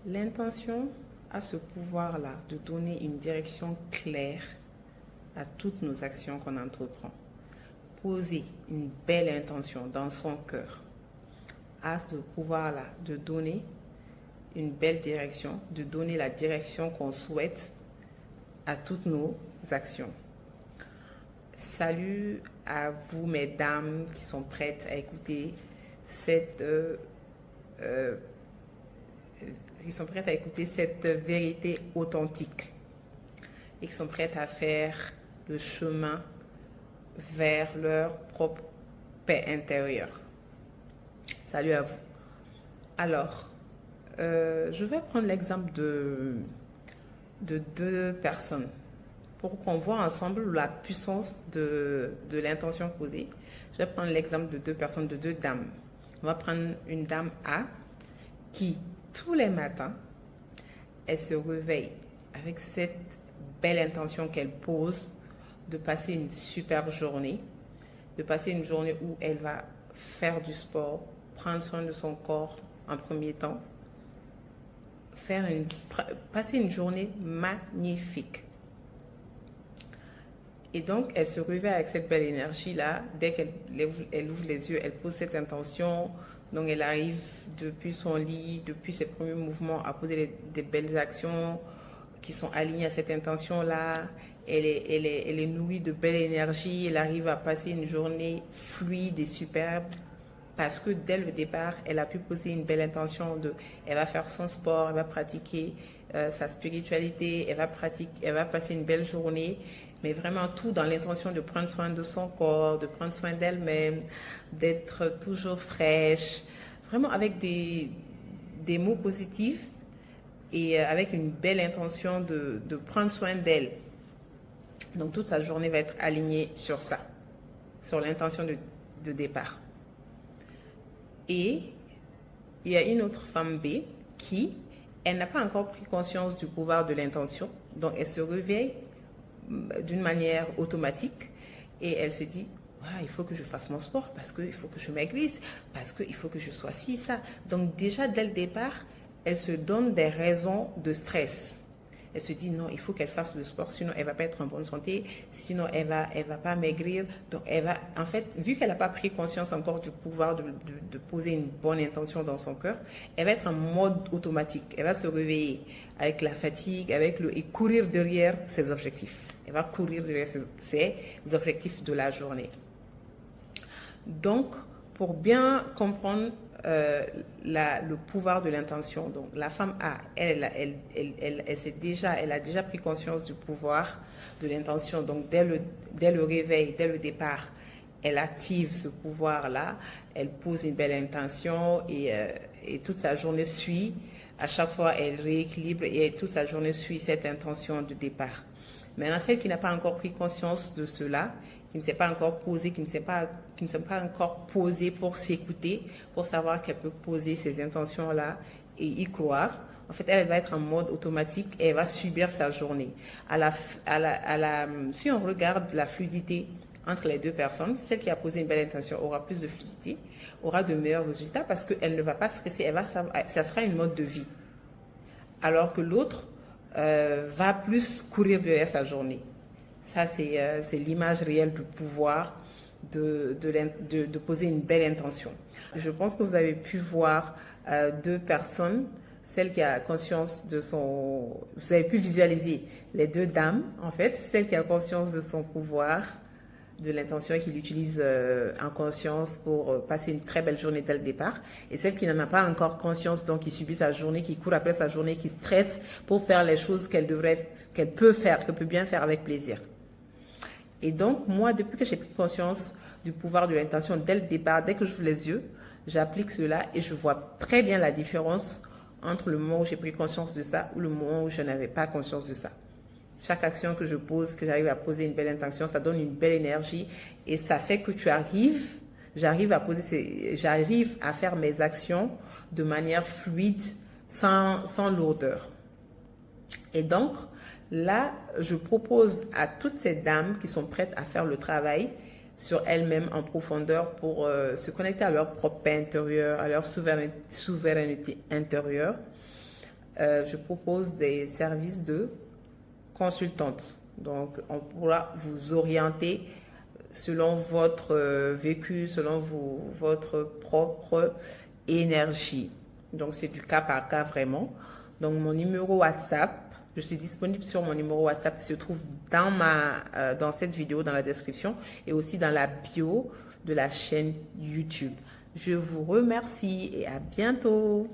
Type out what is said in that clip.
L'intention a ce pouvoir-là de donner une direction claire à toutes nos actions qu'on entreprend. Poser une belle intention dans son cœur a ce pouvoir-là de donner une belle direction, de donner la direction qu'on souhaite à toutes nos actions. Salut à vous, mesdames, qui sont prêtes à écouter cette vérité authentique et qui sont prêtes à faire le chemin vers leur propre paix intérieure. Salut à vous. Alors, je vais prendre l'exemple de deux personnes pour qu'on voit ensemble la puissance de l'intention posée. Je vais prendre l'exemple de deux personnes, de deux dames. On va prendre une dame A qui, tous les matins, elle se réveille avec cette belle intention qu'elle pose de passer une superbe journée, de passer une journée où elle va faire du sport, prendre soin de son corps en premier temps, passer une journée magnifique. Et donc, elle se réveille avec cette belle énergie-là. Dès qu'elle ouvre les yeux, elle pose cette intention. Donc, elle arrive depuis son lit, depuis ses premiers mouvements, à poser des belles actions qui sont alignées à cette intention-là. Elle est nourrie de belle énergie. Elle arrive à passer une journée fluide et superbe. Parce que dès le départ, elle a pu poser une belle intention elle va faire son sport, elle va pratiquer sa spiritualité, elle va passer une belle journée, mais vraiment tout dans l'intention de prendre soin de son corps, de prendre soin d'elle-même, d'être toujours fraîche, vraiment avec des mots positifs et avec une belle intention de prendre soin d'elle. Donc toute sa journée va être alignée sur ça, sur l'intention de départ. Et il y a une autre femme B qui, elle n'a pas encore pris conscience du pouvoir de l'intention. Donc, elle se réveille d'une manière automatique et elle se dit, il faut que je fasse mon sport parce qu'il faut que je maigrisse, parce qu'il faut que je sois ci, ça. Donc, déjà, dès le départ, elle se donne des raisons de stress. Elle se dit non, il faut qu'elle fasse le sport, sinon elle ne va pas être en bonne santé, sinon elle va pas maigrir. Donc en fait, vu qu'elle n'a pas pris conscience encore du pouvoir de poser une bonne intention dans son cœur, elle va être en mode automatique. Elle va se réveiller avec la fatigue, et courir derrière ses objectifs. Elle va courir derrière ses objectifs de la journée. Donc, pour bien comprendre le pouvoir de l'intention. Donc, la femme A, elle a déjà pris conscience du pouvoir de l'intention. Donc, dès le réveil, dès le départ, elle active ce pouvoir-là. Elle pose une belle intention et toute sa journée suit. À chaque fois, elle rééquilibre et toute sa journée suit cette intention de départ. Maintenant, celle qui n'a pas encore pris conscience de cela, qui ne s'est pas encore posée, qui ne s'est pas encore posée pour s'écouter, pour savoir qu'elle peut poser ces intentions-là et y croire. En fait, elle va être en mode automatique et elle va subir sa journée. Si on regarde la fluidité entre les deux personnes, celle qui a posé une belle intention aura plus de fluidité, aura de meilleurs résultats parce qu'elle ne va pas stresser, ça sera une mode de vie. Alors que l'autre va plus courir derrière sa journée. Ça, c'est l'image réelle du pouvoir de poser une belle intention. Je pense que vous avez pu voir deux personnes, celle qui a conscience de son... Vous avez pu visualiser les deux dames, en fait, celle qui a conscience de son pouvoir, de l'intention et qui l'utilise en conscience pour passer une très belle journée dès le départ, et celle qui n'en a pas encore conscience, donc qui subit sa journée, qui court après sa journée, qui stresse pour faire les choses qu'elle peut bien faire avec plaisir. Et donc, moi, depuis que j'ai pris conscience du pouvoir de l'intention dès le départ, dès que j'ouvre les yeux, j'applique cela et je vois très bien la différence entre le moment où j'ai pris conscience de ça ou le moment où je n'avais pas conscience de ça. Chaque action que je pose, que j'arrive à poser une belle intention, ça donne une belle énergie et ça fait que j'arrive à faire mes actions de manière fluide, sans lourdeur. Et donc, là, je propose à toutes ces dames qui sont prêtes à faire le travail sur elles-mêmes en profondeur pour se connecter à leur propre paix intérieure, à leur souveraineté intérieure, je propose des services de consultante. Donc, on pourra vous orienter selon votre vécu, selon votre propre énergie. Donc, c'est du cas par cas vraiment. Donc, mon numéro WhatsApp, je suis disponible sur mon numéro WhatsApp qui se trouve dans cette vidéo, dans la description et aussi dans la bio de la chaîne YouTube. Je vous remercie et à bientôt.